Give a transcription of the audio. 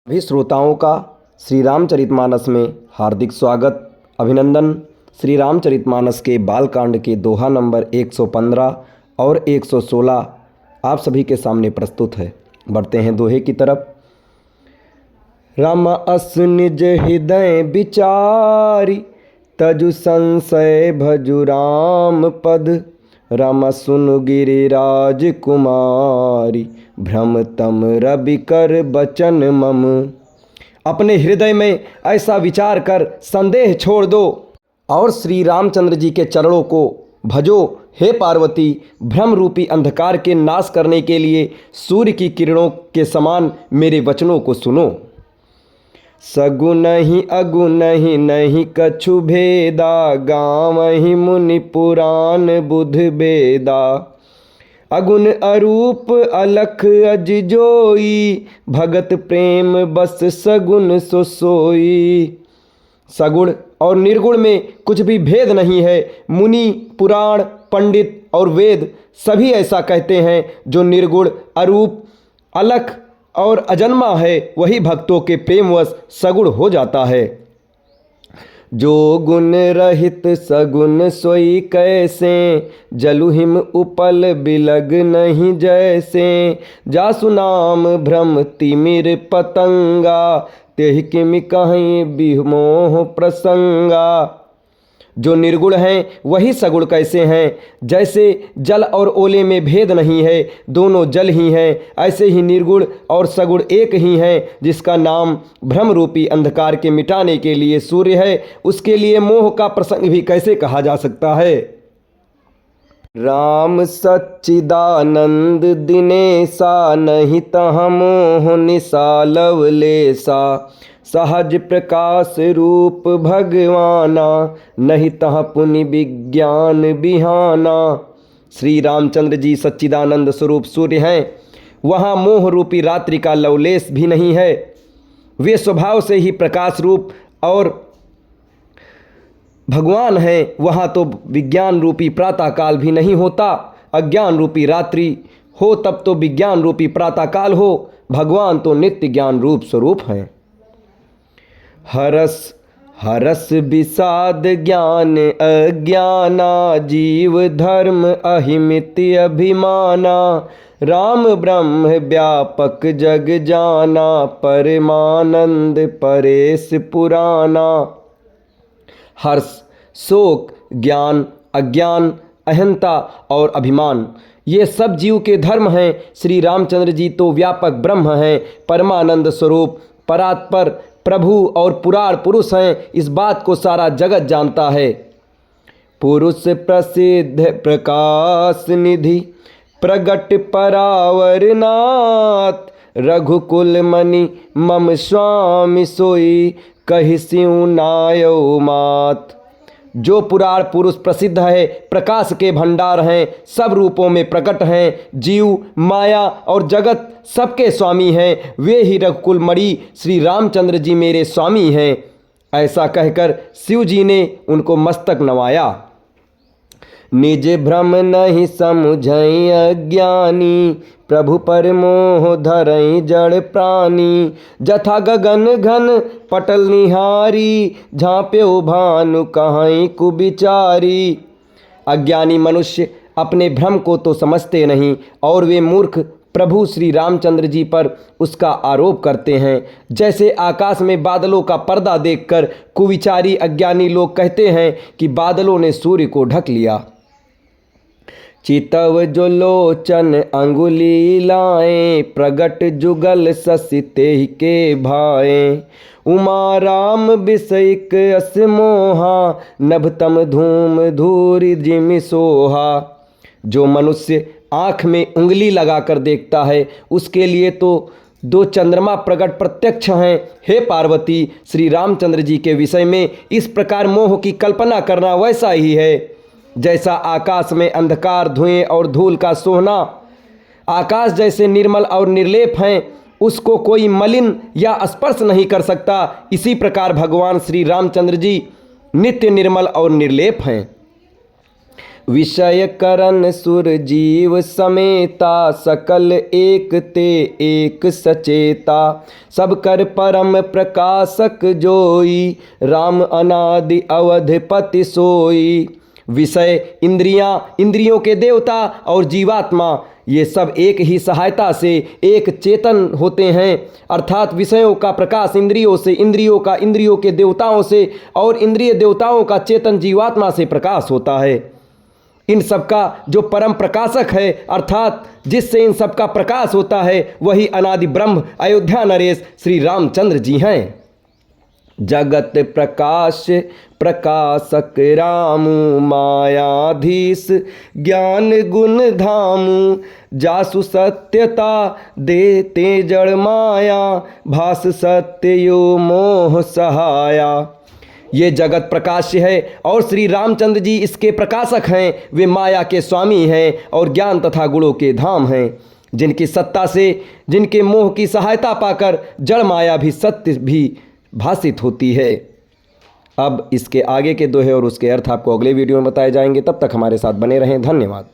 सभी श्रोताओं का श्री रामचरितमानस में हार्दिक स्वागत अभिनंदन। श्री रामचरितमानस के बालकांड के दोहा नंबर 115 और 116 आप सभी के सामने प्रस्तुत है। बढ़ते हैं दोहे की तरफ। राम अस निज हृदय विचारी, तजु संशय भजु राम पद। राम सुनु गिरिराज कुमारी, भ्रम तम रवि कर बचन मम। अपने हृदय में ऐसा विचार कर संदेह छोड़ दो और श्री रामचंद्र जी के चरणों को भजो। हे पार्वती, भ्रम रूपी अंधकार के नाश करने के लिए सूर्य की किरणों के समान मेरे वचनों को सुनो। सगुन ही अगुन ही नहीं कछु भेदा, गावहि मुनि पुराण बुध बेदा। अगुन अरूप अलख अजिजोई, भगत प्रेम बस सगुन सो सोई। सगुण और निर्गुण में कुछ भी भेद नहीं है। मुनि, पुराण, पंडित और वेद सभी ऐसा कहते हैं। जो निर्गुण, अरूप, अलख और अजन्मा है वही भक्तों के प्रेमवश सगुण हो जाता है। जो गुण रहित सगुण सोई कैसे, जलु हिम उपल बिलग नहीं जैसे। जासु नाम भ्रम तिमिर पतंगा, तेहि किमि कहीं बिमोह प्रसंगा। जो निर्गुण हैं वही सगुण कैसे हैं। जैसे जल और ओले में भेद नहीं है, दोनों जल ही हैं, ऐसे ही निर्गुण और सगुण एक ही हैं। जिसका नाम भ्रम रूपी अंधकार के मिटाने के लिए सूर्य है, उसके लिए मोह का प्रसंग भी कैसे कहा जा सकता है। राम सच्चिदानंद दिनेसा, नहीं तह मोह निसा लवलेसा। सहज प्रकाश रूप भगवाना, नहीं तह पुनि विज्ञान बिहाना। श्री रामचंद्र जी सच्चिदानंद स्वरूप सूर्य हैं, वहाँ मोह रूपी रात्रि का लवलेश भी नहीं है। वे स्वभाव से ही प्रकाश रूप और भगवान हैं, वहाँ तो विज्ञान रूपी प्रातःकाल भी नहीं होता। अज्ञान रूपी रात्रि हो तब तो विज्ञान रूपी प्रातःकाल हो। भगवान तो नित्य ज्ञान रूप स्वरूप हैं। हरस हरस विषाद ज्ञान अज्ञाना, जीव धर्म अहिमिति अभिमाना। राम ब्रह्म व्यापक जग जाना, परमानंद परेश पुराना। हर्ष, शोक, ज्ञान, अज्ञान, अहंता और अभिमान, ये सब जीव के धर्म हैं। श्री रामचंद्र जी तो व्यापक ब्रह्म हैं, परमानंद स्वरूप, परात्पर प्रभु और पुराण पुरुष हैं। इस बात को सारा जगत जानता है। पुरुष प्रसिद्ध प्रकाश निधि, प्रगट परावर नाथ। रघुकुल मणि मम स्वामी सोई, कहि सिउ नायो मात। जो पुराण पुरुष प्रसिद्ध है, प्रकाश के भंडार हैं, सब रूपों में प्रकट हैं, जीव, माया और जगत सबके स्वामी हैं, वे ही रघुकुल मणि श्री रामचंद्र जी मेरे स्वामी हैं। ऐसा कहकर शिव जी ने उनको मस्तक नवाया। निज भ्रम नहीं समुझई अज्ञानी, प्रभु पर मोह धरई जड़ प्राणी। जथा गगन घन पटल निहारी, झांप्यो भानु कहीं कुबिचारी। अज्ञानी मनुष्य अपने भ्रम को तो समझते नहीं और वे मूर्ख प्रभु श्री रामचंद्र जी पर उसका आरोप करते हैं। जैसे आकाश में बादलों का पर्दा देखकर कुविचारी अज्ञानी लोग कहते हैं कि बादलों ने सूर्य को ढक लिया। चितव जो लोचन अंगुली लाएं, प्रगट जुगल शशि तेहि के भाएं। उमा राम बिसैक अस मोहा, नभतम धूम धूरि जिमि सोहा। जो मनुष्य आँख में उंगली लगाकर देखता है, उसके लिए तो दो चंद्रमा प्रकट प्रत्यक्ष हैं। हे पार्वती, श्री रामचंद्र जी के विषय में इस प्रकार मोह की कल्पना करना वैसा ही है जैसा आकाश में अंधकार, धुएं और धूल का सोहना। आकाश जैसे निर्मल और निर्लेप हैं, उसको कोई मलिन या स्पर्श नहीं कर सकता। इसी प्रकार भगवान श्री रामचंद्र जी नित्य निर्मल और निर्लेप हैं। विषय करण सुर जीव समेता, सकल एक ते एक सचेता। सब कर परम प्रकाशक जोई, राम अनादि अवधपति सोई। विषय इंद्रियां, इंद्रियों के देवता और जीवात्मा, ये सब एक ही सहायता से एक चेतन होते हैं। अर्थात विषयों का प्रकाश इंद्रियों से, इंद्रियों का इंद्रियों के देवताओं से, और इंद्रिय देवताओं का चेतन जीवात्मा से प्रकाश होता है। इन सब का जो परम प्रकाशक है, अर्थात जिससे इन सब का प्रकाश होता है, वही अनादि ब्रह्म अयोध्या नरेश श्री रामचंद्र जी हैं। जगत प्रकाश प्रकाशक रामु, मायाधीश ज्ञान गुण धामु। जासु सत्यता देते जड़ माया, भास सत्य यो मोह सहाया। ये जगत प्रकाश्य है और श्री रामचंद्र जी इसके प्रकाशक हैं। वे माया के स्वामी हैं और ज्ञान तथा गुणों के धाम हैं, जिनकी सत्ता से, जिनके मोह की सहायता पाकर जड़ माया भी सत्य भी भासित होती है। अब इसके आगे के दोहे और उसके अर्थ आपको अगले वीडियो में बताए जाएंगे। तब तक हमारे साथ बने रहें। धन्यवाद।